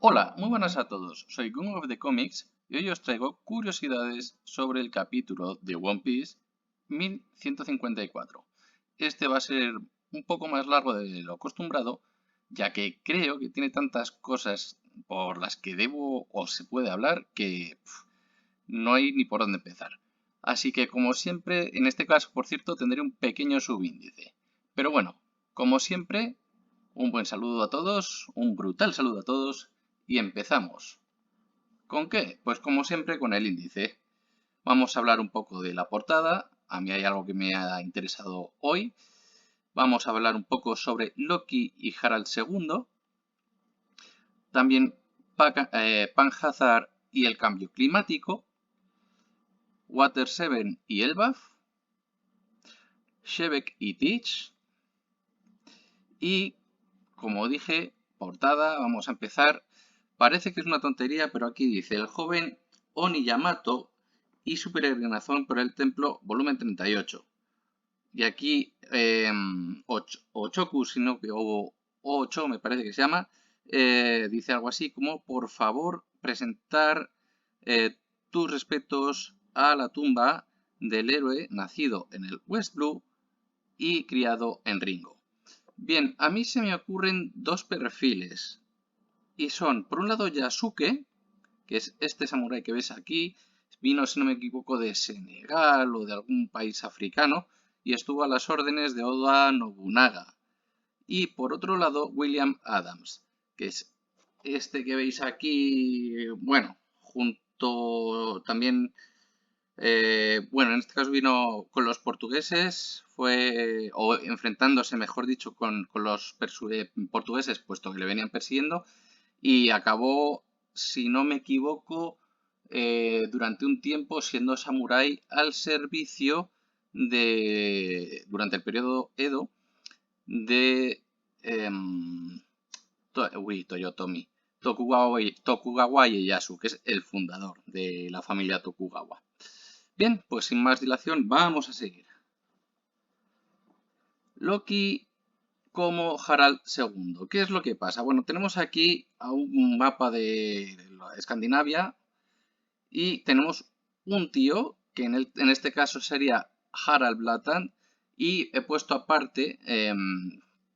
Hola, muy buenas a todos. Soy Gung of the Comics y hoy os traigo curiosidades sobre el capítulo de One Piece 1154. Este va a ser un poco más largo de lo acostumbrado, ya que creo que tiene tantas cosas por las que debo o se puede hablar que no hay ni por dónde empezar. Así que, como siempre, en este caso, por cierto, tendré un pequeño subíndice. Pero bueno, como siempre, un buen saludo a todos, un brutal saludo a todos y empezamos. ¿Con qué? Pues como siempre con el índice. Vamos a hablar un poco de la portada. A mí hay algo que me ha interesado hoy. Vamos a hablar un poco sobre Loki y Harald II. También Panhazard y el cambio climático. Water 7 y Elbaf. Shebek y Teach. Y, como dije, portada, vamos a empezar. Parece que es una tontería, pero aquí dice el joven Oni Yamato y su peregrinación por el templo, volumen 38. Y aquí Ochoku, sino que o Ocho me parece que se llama, dice algo así como, por favor, presentar tus respetos a la tumba del héroe nacido en el West Blue y criado en Ringo. Bien, a mí se me ocurren dos perfiles. Y son, por un lado, Yasuke, que es este samurái que ves aquí, vino, si no me equivoco, de Senegal o de algún país africano y estuvo a las órdenes de Oda Nobunaga. Y por otro lado, William Adams, que es este que veis aquí, bueno, junto también, bueno, en este caso vino con los portugueses, o enfrentándose, mejor dicho, con los portugueses, puesto que le venían persiguiendo, y acabó, si no me equivoco, durante un tiempo siendo samurái al servicio durante el periodo Edo, de Toyotomi, Tokugawa Ieyasu, que es el fundador de la familia Tokugawa. Bien, pues sin más dilación, vamos a seguir. Loki como Harald II. ¿Qué es lo que pasa? Bueno, tenemos aquí a un mapa de Escandinavia y tenemos un tío, que en este caso sería Harald Blatan, y he puesto aparte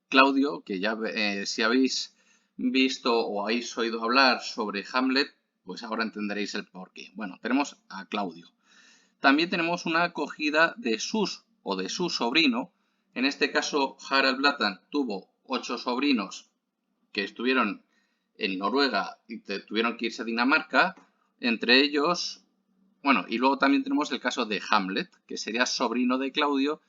Claudio, que ya si habéis visto o habéis oído hablar sobre Hamlet, pues ahora entenderéis el porqué. Bueno, tenemos a Claudio. También tenemos una acogida de sus o de su sobrino. En este caso, Harald Blatan tuvo 8 sobrinos que estuvieron en Noruega y tuvieron que irse a Dinamarca. Entre ellos, bueno, y luego también tenemos el caso de Hamlet, que sería sobrino de Claudio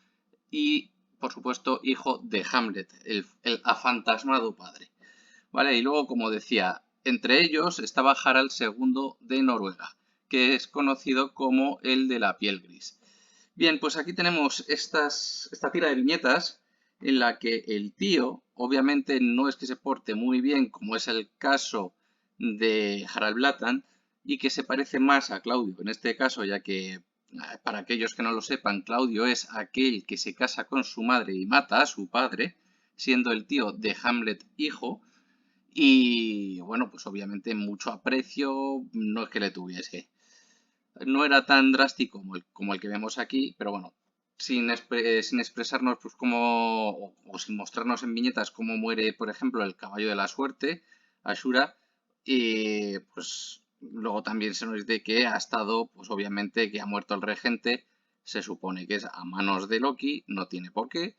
y, por supuesto, hijo de Hamlet, el afantasmado padre. ¿Vale? Y luego, como decía, entre ellos estaba Harald II de Noruega, que es conocido como el de la piel gris. Bien, pues aquí tenemos esta tira de viñetas en la que el tío, obviamente no es que se porte muy bien, como es el caso de Harald Blatan, y que se parece más a Claudio en este caso, ya que, para aquellos que no lo sepan, Claudio es aquel que se casa con su madre y mata a su padre, siendo el tío de Hamlet hijo, y bueno, pues obviamente mucho aprecio no es que le tuviese. No era tan drástico como el que vemos aquí, pero bueno, sin expresarnos pues o sin mostrarnos en viñetas cómo muere, por ejemplo, el caballo de la suerte, Ashura, y pues luego también se nos dice que ha estado, pues obviamente que ha muerto el regente, se supone que es a manos de Loki, no tiene por qué,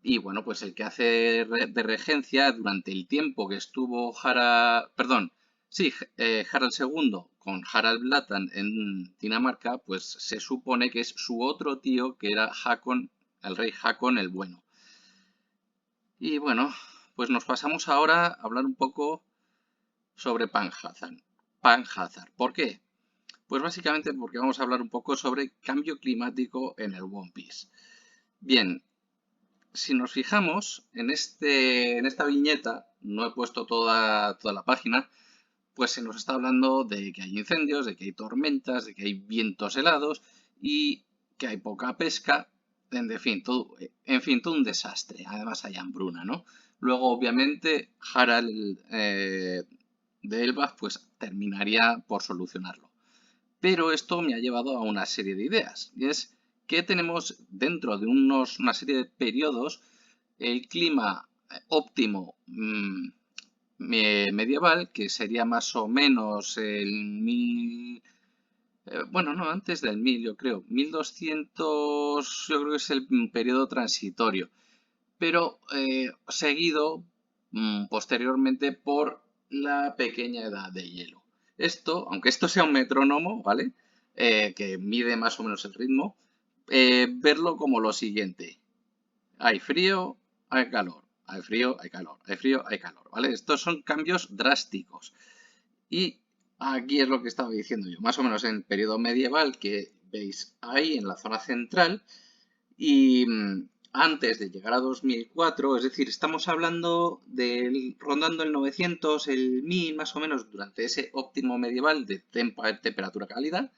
y bueno, pues el que hace de regencia durante el tiempo que estuvo Harald II con Harald Blatan en Dinamarca, pues se supone que es su otro tío que era Hakon, el rey Hakon el Bueno. Y bueno, pues nos pasamos ahora a hablar un poco sobre Panhazard. Panhazard, ¿por qué? Pues básicamente porque vamos a hablar un poco sobre cambio climático en el One Piece. Bien, si nos fijamos en esta viñeta, no he puesto toda la página, pues se nos está hablando de que hay incendios, de que hay tormentas, de que hay vientos helados y que hay poca pesca, en fin, todo un desastre. Además hay hambruna, ¿no? Luego, obviamente, Harald de Elbaf, pues terminaría por solucionarlo. Pero esto me ha llevado a una serie de ideas, y es que tenemos dentro de una serie de periodos el clima óptimo medieval, que sería más o menos el 1000, bueno, no, antes del 1000 yo creo, 1200 yo creo que es el periodo transitorio, pero seguido posteriormente por la pequeña edad de hielo. Esto, aunque esto sea un metrónomo, ¿vale? Que mide más o menos el ritmo, verlo como lo siguiente. Hay frío, hay calor, hay frío, hay calor, hay frío, hay calor, ¿vale? Estos son cambios drásticos. Y aquí es lo que estaba diciendo yo, más o menos en el periodo medieval que veis ahí en la zona central, y antes de llegar a 2004, es decir, estamos hablando de rondando el 900, el 1000 más o menos, durante ese óptimo medieval de temperatura-calidad,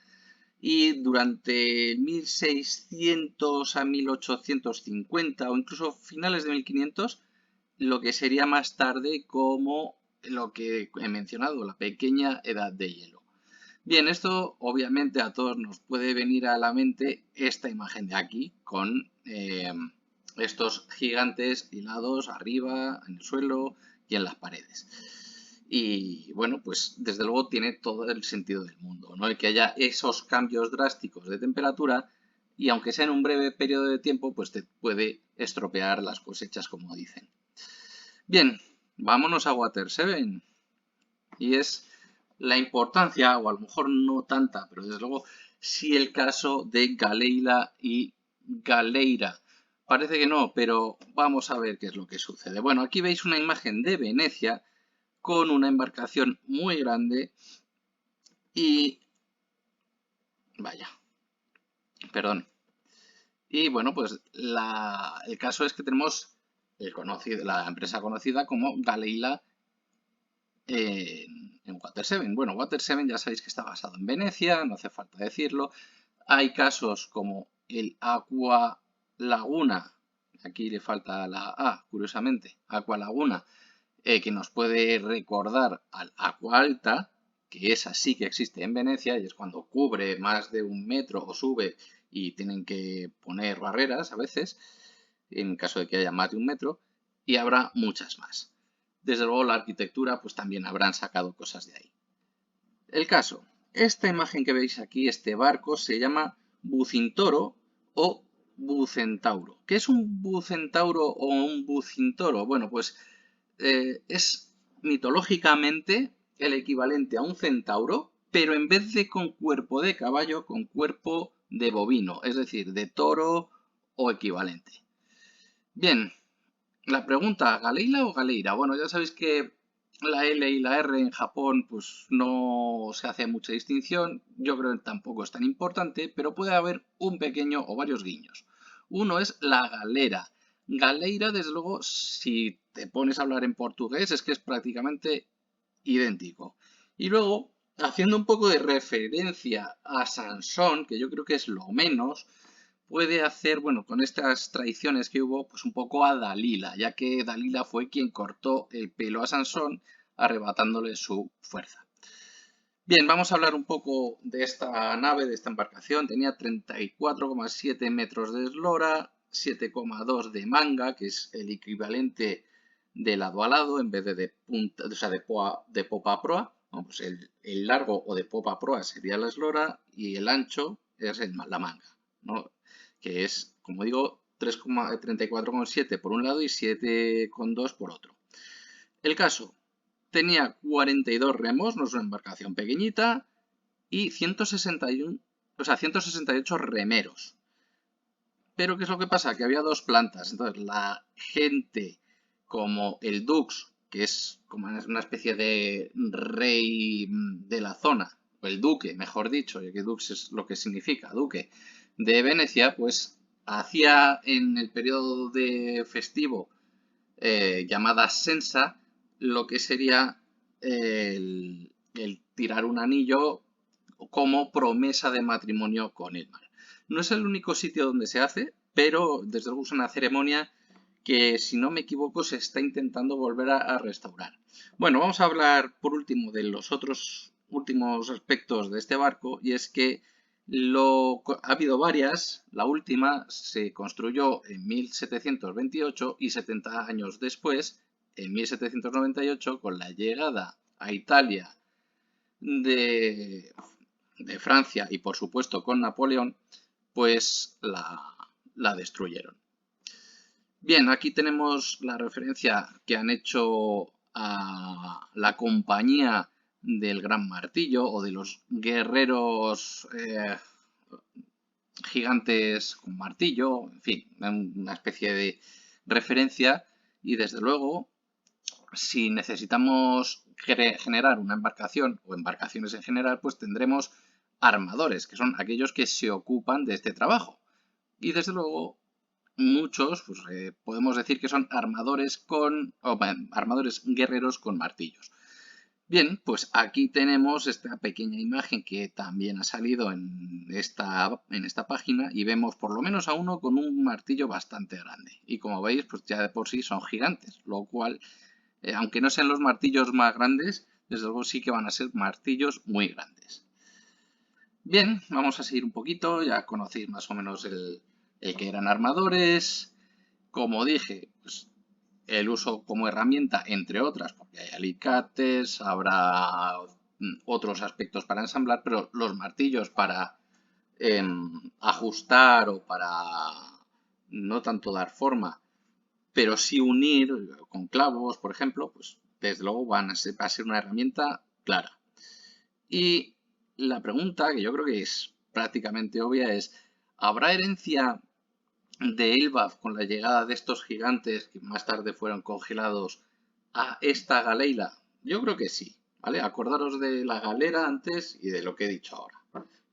y durante 1600 a 1850 o incluso finales de 1500, lo que sería más tarde como lo que he mencionado, la pequeña edad de hielo. Bien, esto obviamente a todos nos puede venir a la mente esta imagen de aquí con estos gigantes hilados arriba, en el suelo y en las paredes. Y bueno, pues desde luego tiene todo el sentido del mundo, ¿no? El que haya esos cambios drásticos de temperatura y aunque sea en un breve periodo de tiempo, pues te puede estropear las cosechas, como dicen. Bien, vámonos a Water 7. Y es la importancia, o a lo mejor no tanta, pero desde luego sí el caso de Galeila y Galeira. Parece que no, pero vamos a ver qué es lo que sucede. Bueno, aquí veis una imagen de Venecia con una embarcación muy grande y... vaya, perdón. Y bueno, pues el caso es que tenemos la empresa conocida como Galeila en Water 7. Bueno, Water 7 ya sabéis que está basado en Venecia, no hace falta decirlo. Hay casos como el Aqua Laguna, aquí le falta la A, curiosamente, Aqua Laguna, que nos puede recordar al Aqua Alta, que esa sí que existe en Venecia y es cuando cubre más de 1 metro o sube y tienen que poner barreras a veces, en caso de que haya más de 1 metro, y habrá muchas más. Desde luego la arquitectura pues también habrán sacado cosas de ahí. El caso, esta imagen que veis aquí, este barco, se llama Bucintoro o Bucentauro. ¿Qué es un Bucentauro o un Bucintoro? Bueno, pues es mitológicamente el equivalente a un centauro, pero en vez de con cuerpo de caballo, con cuerpo de bovino, es decir, de toro o equivalente. Bien, la pregunta, ¿Galeila o Galeira? Bueno, ya sabéis que la L y la R en Japón pues no se hace mucha distinción. Yo creo que tampoco es tan importante, pero puede haber un pequeño o varios guiños. Uno es la galera. Galeira, desde luego, si te pones a hablar en portugués, es que es prácticamente idéntico. Y luego, haciendo un poco de referencia a Sansón, que yo creo que es lo menos, puede hacer, bueno, con estas traiciones que hubo, pues un poco a Dalila, ya que Dalila fue quien cortó el pelo a Sansón, arrebatándole su fuerza. Bien, vamos a hablar un poco de esta nave, de esta embarcación. Tenía 34,7 metros de eslora, 7,2 de manga, que es el equivalente de lado a lado en vez de punta, o sea, de popa a proa. Bueno, pues el largo o de popa a proa sería la eslora y el ancho es la manga, ¿no? Que es, como digo, 34,7 por un lado y 7,2 por otro. El caso, tenía 42 remos, no es una embarcación pequeñita, y 161, o sea, 168 remeros. Pero ¿qué es lo que pasa? Que había dos plantas. Entonces, la gente como el Dux, que es como una especie de rey de la zona, o el duque, mejor dicho, ya que Dux es lo que significa, duque, de Venecia, pues hacía en el periodo de festivo llamada sensa, lo que sería el tirar un anillo como promesa de matrimonio con el mar. No es el único sitio donde se hace, pero desde luego es una ceremonia que si no me equivoco se está intentando volver a restaurar. Bueno, vamos a hablar por último de los otros últimos aspectos de este barco y es que ha habido varias, la última se construyó en 1728 y 70 años después, en 1798, con la llegada a Italia de, de Francia y por supuesto con Napoleón, pues la destruyeron. Bien, aquí tenemos la referencia que han hecho a la compañía del Gran Martillo o de los guerreros gigantes con martillo, en fin, una especie de referencia y desde luego si necesitamos generar una embarcación o embarcaciones en general, pues tendremos armadores, que son aquellos que se ocupan de este trabajo. Y desde luego muchos, pues, podemos decir que son armadores guerreros con martillos. Bien, pues aquí tenemos esta pequeña imagen que también ha salido en esta página y vemos por lo menos a uno con un martillo bastante grande. Y como veis, pues ya de por sí son gigantes, lo cual, aunque no sean los martillos más grandes, desde luego sí que van a ser martillos muy grandes. Bien, vamos a seguir un poquito, ya conocéis más o menos el que eran armadores. Como dije, pues, el uso como herramienta, entre otras, porque hay alicates, habrá otros aspectos para ensamblar, pero los martillos para ajustar o para no tanto dar forma, pero sí unir con clavos, por ejemplo, pues desde luego va a ser una herramienta clara. Y la pregunta, que yo creo que es prácticamente obvia, es, ¿habrá herencia de Ilbaf con la llegada de estos gigantes que más tarde fueron congelados a esta galeila? Yo creo que sí, ¿vale? Acordaros de la galera antes y de lo que he dicho ahora.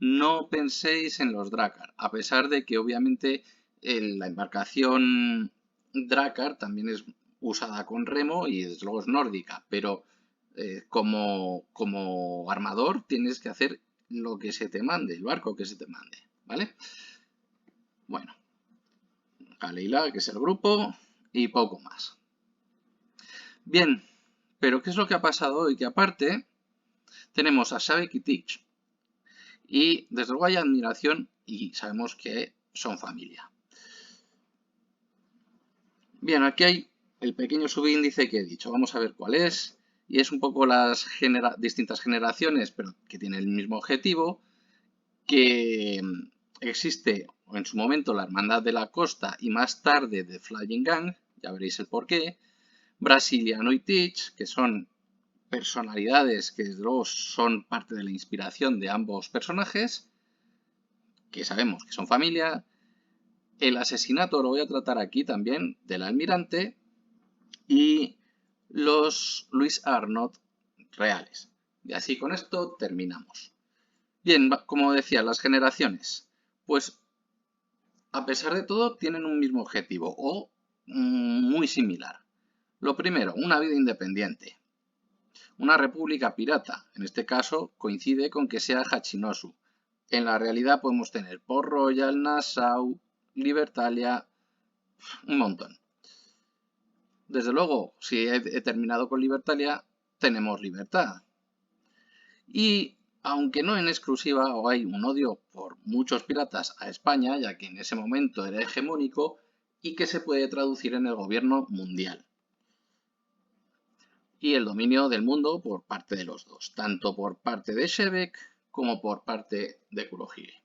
No penséis en los Drakkar, a pesar de que obviamente la embarcación Drakkar también es usada con remo y desde luego es nórdica, pero como armador tienes que hacer lo que se te mande, el barco que se te mande, ¿vale? Bueno, Galeila, que es el grupo, y poco más. Bien, pero ¿qué es lo que ha pasado hoy? Que aparte tenemos a Sabek y Teach, y desde luego hay admiración y sabemos que son familia. Bien, aquí hay el pequeño subíndice que he dicho, vamos a ver cuál es, y es un poco las distintas generaciones, pero que tienen el mismo objetivo, que existe en su momento la Hermandad de la Costa y más tarde The Flying Gang, ya veréis el porqué, Brasiliano y Teach, que son personalidades que desde luego son parte de la inspiración de ambos personajes, que sabemos que son familia. El asesinato lo voy a tratar aquí también del almirante y los Luis Arnott reales. Y así con esto terminamos. Bien, como decía, las generaciones, pues a pesar de todo tienen un mismo objetivo o muy similar. Lo primero, una vida independiente. Una república pirata, en este caso coincide con que sea Hachinosu. En la realidad podemos tener Port Royal, Nassau, Libertalia, un montón. Desde luego, si he terminado con Libertalia, tenemos libertad. Y aunque no en exclusiva, hay un odio por muchos piratas a España, ya que en ese momento era hegemónico, y que se puede traducir en el gobierno mundial. Y el dominio del mundo por parte de los dos, tanto por parte de Shebek como por parte de Kurohige.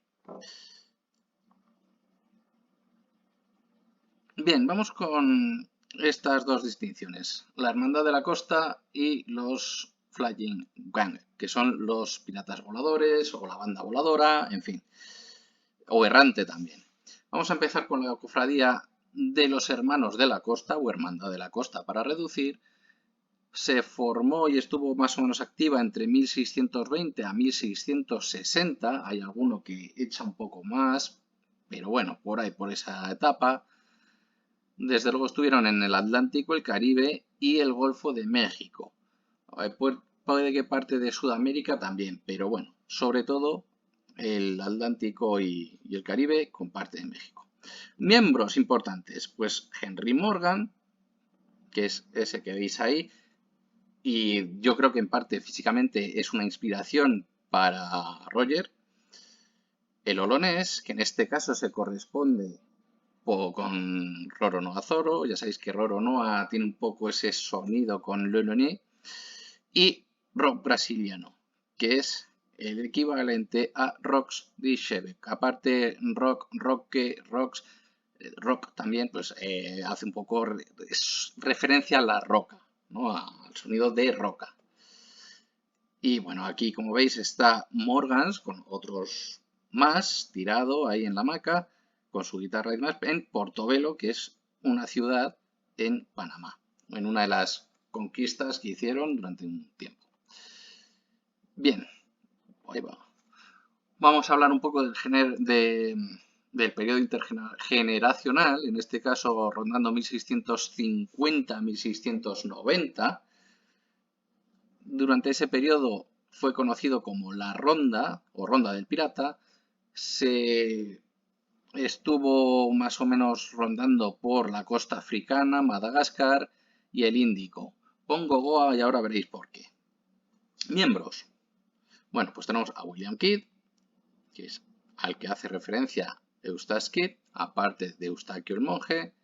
Bien, vamos con estas dos distinciones, la Hermandad de la Costa y los Flying Gang, que son los piratas voladores o la banda voladora, en fin, o errante también. Vamos a empezar con la cofradía de los Hermanos de la Costa o Hermandad de la Costa para reducir. Se formó y estuvo más o menos activa entre 1620 a 1660. Hay alguno que echa un poco más, pero bueno, por ahí, por esa etapa. Desde luego estuvieron en el Atlántico, el Caribe y el Golfo de México. Puede que parte de Sudamérica también, pero bueno, sobre todo el Atlántico y el Caribe con parte de México. Miembros importantes, pues Henry Morgan, que es ese que veis ahí, y yo creo que en parte físicamente es una inspiración para Roger. El Olonés, que en este caso se corresponde con Roro Noa Zoro, ya sabéis que Roro Noa tiene un poco ese sonido con Loloné, y rock brasiliano, que es el equivalente a Rocks de Shebek. Aparte, rock también pues, hace un poco referencia a la roca, ¿no? Al sonido de roca. Y bueno, aquí como veis está Morgans con otros más tirado ahí en la hamaca con su guitarra y demás en Portobelo, que es una ciudad en Panamá, en una de las conquistas que hicieron durante un tiempo. Bien, ahí va. Vamos a hablar un poco del periodo intergeneracional, en este caso rondando 1650-1690. Durante ese periodo fue conocido como la Ronda o Ronda del Pirata. Se estuvo más o menos rondando por la costa africana, Madagascar y el Índico. Pongo Goa y ahora veréis por qué. Miembros. Bueno, pues tenemos a William Kidd, que es al que hace referencia Eustace Kidd, aparte de Eustaquio el monje,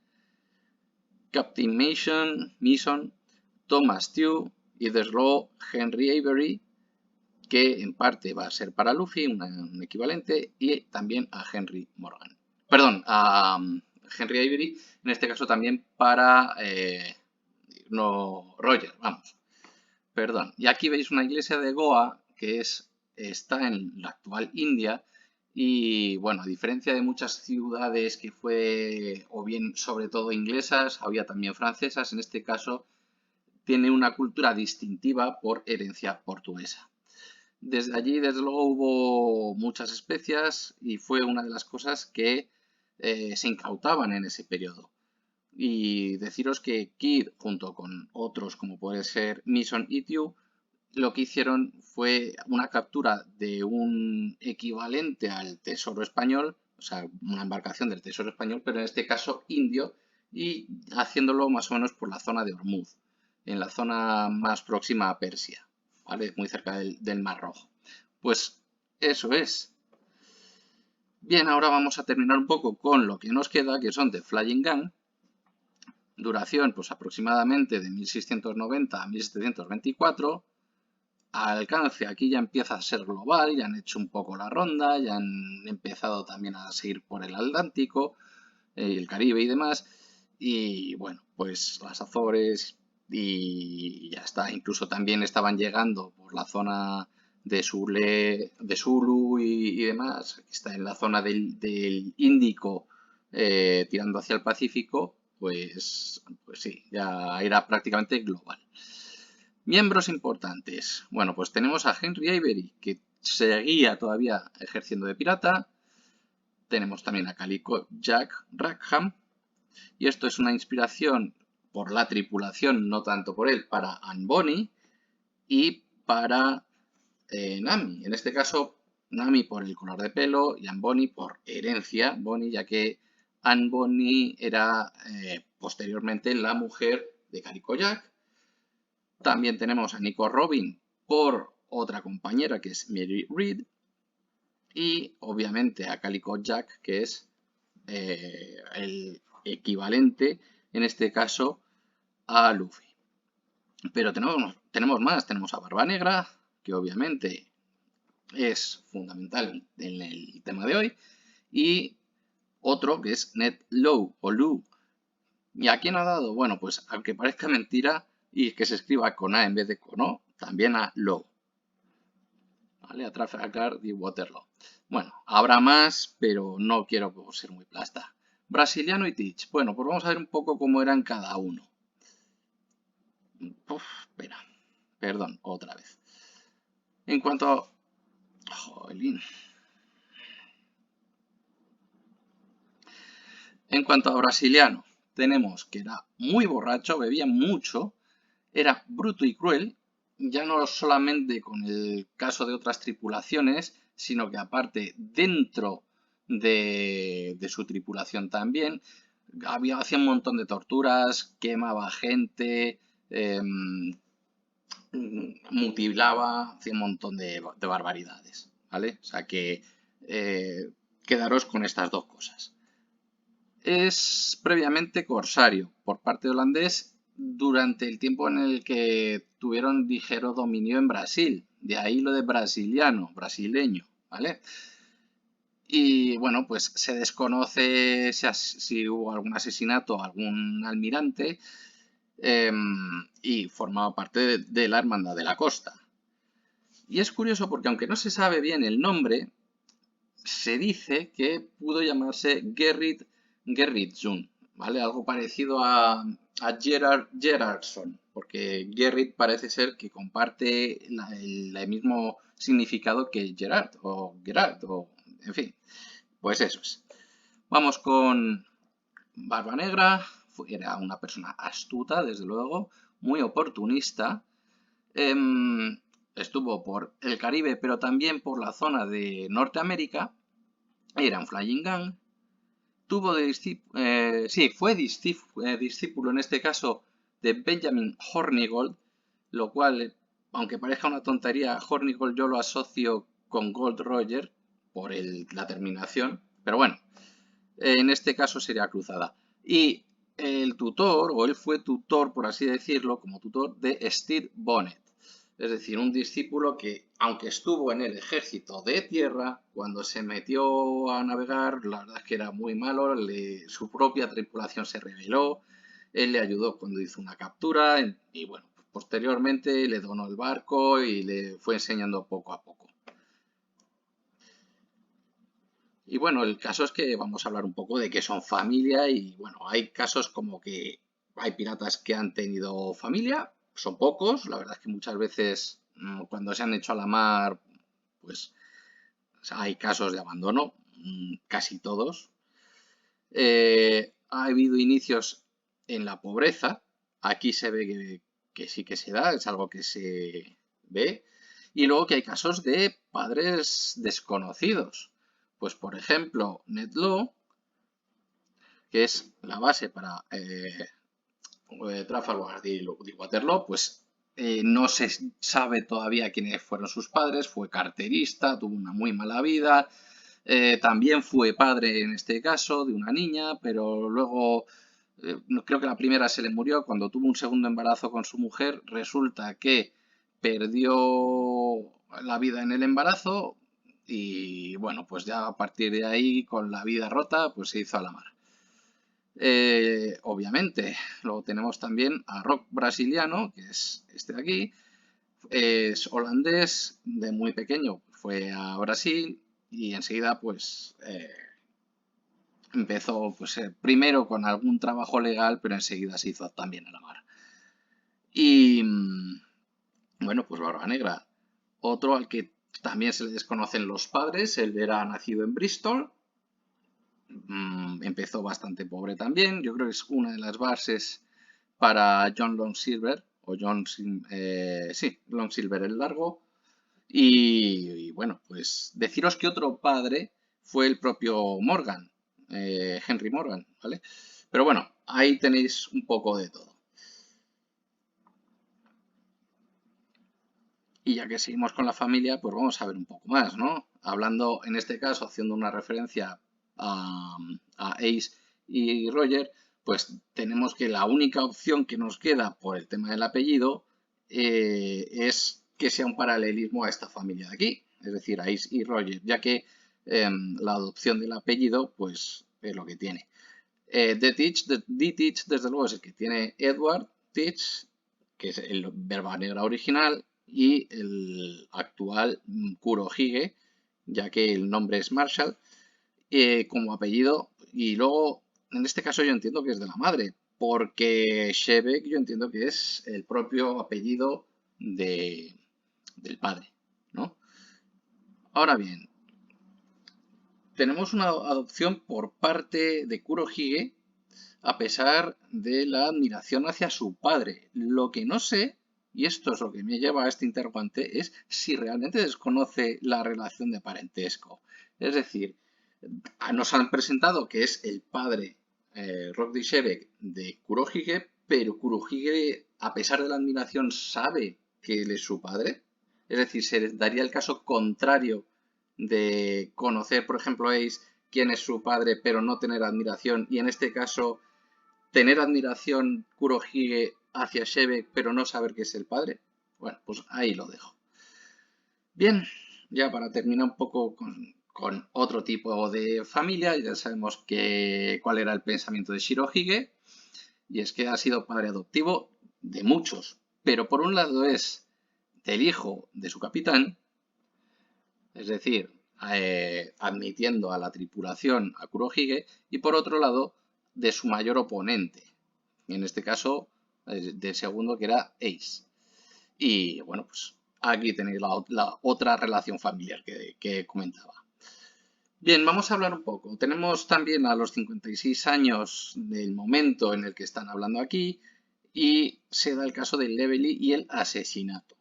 Captain Mason, Thomas Tew y desde luego Henry Avery, que en parte va a ser para Luffy, un equivalente, y también a Henry Morgan. Perdón, a Henry Avery, en este caso también para no Roger, vamos. Perdón. Y aquí veis una iglesia de Goa que está en la actual India y bueno, a diferencia de muchas ciudades que fue o bien sobre todo inglesas, había también francesas, en este caso tiene una cultura distintiva por herencia portuguesa. Desde allí, desde luego, hubo muchas especias y fue una de las cosas que se incautaban en ese periodo. Y deciros que Kidd, junto con otros como puede ser Mason y Tew, lo que hicieron fue una captura de un equivalente al tesoro español, o sea, una embarcación del tesoro español, pero en este caso indio, y haciéndolo más o menos por la zona de Ormuz, en la zona más próxima a Persia, ¿vale? Muy cerca del Mar Rojo. Pues eso es. Bien, ahora vamos a terminar un poco con lo que nos queda, que son The Flying Gun. Duración, pues aproximadamente de 1690 a 1724. Alcance aquí ya empieza a ser global, ya han hecho un poco la ronda, ya han empezado también a seguir por el Atlántico, el Caribe y demás. Y bueno, pues las Azores y ya está. Incluso también estaban llegando por la zona de Sulu y demás. Aquí está en la zona del Índico tirando hacia el Pacífico. Pues sí, ya era prácticamente global. Miembros importantes. Bueno, pues tenemos a Henry Avery, que seguía todavía ejerciendo de pirata. Tenemos también a Calico Jack Rackham. Y esto es una inspiración por la tripulación, no tanto por él, para Anne Bonny y para Nami. En este caso, Nami por el color de pelo y Anne Bonny por herencia. Bonny, ya que Anne Bonny era posteriormente la mujer de Calico Jack. También tenemos a Nico Robin por otra compañera que es Mary Read. Y obviamente a Calico Jack, que es el equivalente, en este caso, a Luffy. Pero tenemos más. Tenemos a Barba Negra, que obviamente es fundamental en el tema de hoy. Y otro que es Ned Low o Lu. ¿Y a quién ha dado? Bueno, pues aunque parezca mentira y que se escriba con A en vez de con O, también a Low. ¿Vale? A Trafalgar y Waterloo. Bueno, habrá más, pero no quiero ser muy plasta. Brasiliano y Teach. Bueno, pues vamos a ver un poco cómo eran cada uno. Espera. Perdón, otra vez. En cuanto a... Jolín. En cuanto a brasiliano, tenemos que era muy borracho, bebía mucho, era bruto y cruel, ya no solamente con el caso de otras tripulaciones, sino que aparte dentro de su tripulación también. Hacía un montón de torturas, quemaba gente, mutilaba, hacía un montón de barbaridades, ¿vale? O sea que quedaros con estas dos cosas. Es previamente corsario por parte holandés durante el tiempo en el que tuvieron ligero dominio en Brasil. De ahí lo de brasiliano, brasileño, ¿vale? Y bueno, pues se desconoce si hubo algún asesinato, algún almirante, y formaba parte de la Hermandad de la Costa. Y es curioso porque aunque no se sabe bien el nombre, se dice que pudo llamarse Gerritsun, ¿vale? Algo parecido a Gerardson, porque Gerrit parece ser que comparte el mismo significado que Gerard o Gerard, o en fin, pues eso es. Vamos con Barba Negra. Era una persona astuta, desde luego, muy oportunista. Estuvo por el Caribe, pero también por la zona de Norteamérica. Era un flying gun. Fue discípulo en este caso de Benjamin Hornigold, lo cual, aunque parezca una tontería, Hornigold yo lo asocio con Gold Roger por la terminación, pero bueno, en este caso sería cruzada. Y el tutor, o él fue tutor, por así decirlo, como tutor de Stede Bonnet. Es decir, un discípulo que, aunque estuvo en el ejército de tierra, cuando se metió a navegar, la verdad es que era muy malo, su propia tripulación se rebeló, él le ayudó cuando hizo una captura y bueno, posteriormente le donó el barco y le fue enseñando poco a poco. Y bueno, el caso es que vamos a hablar un poco de que son familia y bueno, hay casos como que hay piratas que han tenido familia, son pocos, la verdad es que muchas veces cuando se han hecho a la mar, pues o sea, hay casos de abandono, casi todos. Ha habido inicios en la pobreza, aquí se ve que sí que se da, es algo que se ve, y luego que hay casos de padres desconocidos. Pues por ejemplo, Ned Law, que es la base para Trafalgar y Waterloo, pues no se sabe todavía quiénes fueron sus padres, fue carterista, tuvo una muy mala vida, también fue padre en este caso de una niña, pero luego creo que la primera se le murió cuando tuvo un segundo embarazo con su mujer, resulta que perdió la vida en el embarazo y bueno, pues ya a partir de ahí con la vida rota, pues se hizo a la mar. Obviamente, luego tenemos también a Rock brasiliano, que es este de aquí. Es holandés, de muy pequeño fue a Brasil y enseguida pues empezó pues primero con algún trabajo legal, pero enseguida se hizo también a la mar. Y bueno, pues Barba Negra. Otro al que también se le desconocen los padres, él era nacido en Bristol. Empezó bastante pobre también. Yo creo que es una de las bases para John Longsilver, o Long Silver el Largo. Y bueno, pues deciros que otro padre fue el propio Morgan, Henry Morgan, ¿vale? Pero bueno, ahí tenéis un poco de todo. Y ya que seguimos con la familia, pues vamos a ver un poco más, ¿no? Hablando, en este caso, haciendo una referencia a Ace y Roger, pues tenemos que la única opción que nos queda por el tema del apellido es que sea un paralelismo a esta familia de aquí, es decir, Ace y Roger, ya que la adopción del apellido, pues es lo que tiene. D-Teach, desde luego, es el que tiene Edward Teach, que es el Barba Negra original, y el actual Kurohige, ya que el nombre es Marshall, como apellido. Y luego, en este caso yo entiendo que es de la madre, porque Shebeck yo entiendo que es el propio apellido del padre, ¿no? Ahora bien, tenemos una adopción por parte de Kurohige a pesar de la admiración hacia su padre. Lo que no sé, y esto es lo que me lleva a este interrogante, es si realmente desconoce la relación de parentesco. Es decir, Nos han presentado que es el padre, Rock de Shebek, de Kurohige, pero Kurohige, a pesar de la admiración, sabe que él es su padre. Es decir, se daría el caso contrario de conocer, por ejemplo, Ace, quién es su padre, pero no tener admiración, y en este caso tener admiración Kurohige hacia Shebek, pero no saber que es el padre. Bueno, pues ahí lo dejo. Bien, ya para terminar un poco con otro tipo de familia, ya sabemos cuál era el pensamiento de Shirohige, y es que ha sido padre adoptivo de muchos, pero por un lado es del hijo de su capitán, es decir, admitiendo a la tripulación a Kurohige, y por otro lado de su mayor oponente, en este caso del segundo, que era Ace. Y bueno, pues aquí tenéis la otra relación familiar que comentaba. Bien, vamos a hablar un poco. Tenemos también a los 56 años del momento en el que están hablando aquí, y se da el caso del Levely y el asesinato.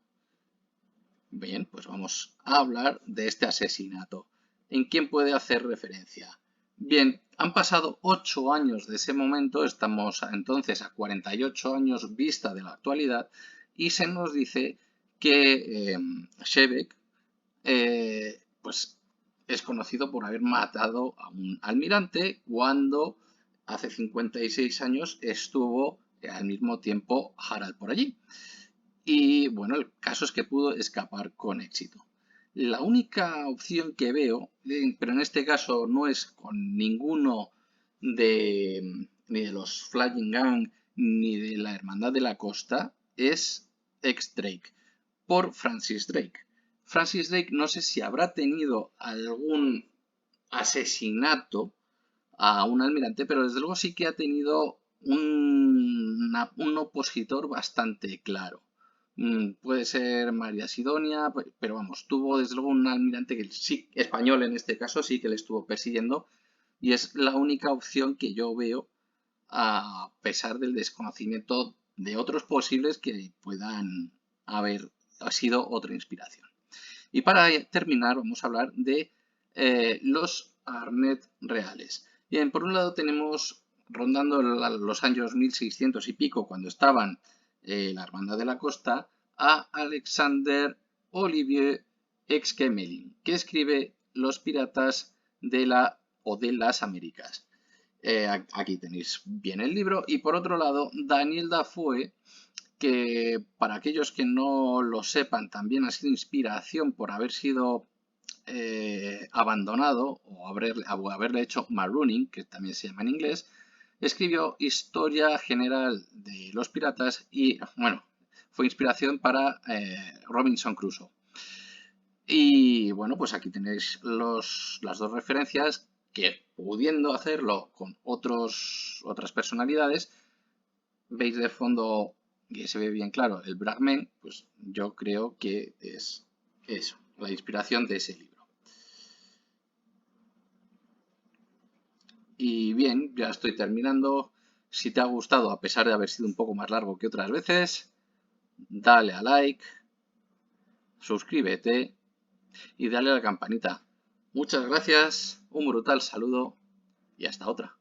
Bien, pues vamos a hablar de este asesinato. ¿En quién puede hacer referencia? Bien, han pasado 8 años de ese momento, estamos entonces a 48 años vista de la actualidad, y se nos dice que Shebek pues es conocido por haber matado a un almirante cuando hace 56 años estuvo al mismo tiempo Harald por allí. Y bueno, el caso es que pudo escapar con éxito. La única opción que veo, pero en este caso no es con ninguno ni de los Flying Gang ni de la Hermandad de la Costa, es ex-Drake, por Francis Drake. Francis Drake no sé si habrá tenido algún asesinato a un almirante, pero desde luego sí que ha tenido un opositor bastante claro. Puede ser María Sidonia, pero vamos, tuvo desde luego un almirante que sí, español en este caso, sí que le estuvo persiguiendo, y es la única opción que yo veo, a pesar del desconocimiento de otros posibles que puedan haber sido otra inspiración. Y para terminar, vamos a hablar de los Arnet reales. Bien, por un lado tenemos, rondando los años 1600 y pico, cuando estaban la Hermandad de la Costa, a Alexander Olivier Exquemelin, que escribe Los Piratas de las Américas. Aquí tenéis bien el libro. Y por otro lado, Daniel Dafoe, que para aquellos que no lo sepan, también ha sido inspiración por haber sido abandonado o haberle hecho marooning, que también se llama en inglés. Escribió Historia General de los Piratas y, bueno, fue inspiración para Robinson Crusoe. Y bueno, pues aquí tenéis las dos referencias que, pudiendo hacerlo con otras personalidades, veis de fondo que se ve bien claro el Bragman, pues yo creo que es eso, la inspiración de ese libro. Y bien, ya estoy terminando. Si te ha gustado, a pesar de haber sido un poco más largo que otras veces, dale a like, suscríbete y dale a la campanita. Muchas gracias, un brutal saludo y hasta otra.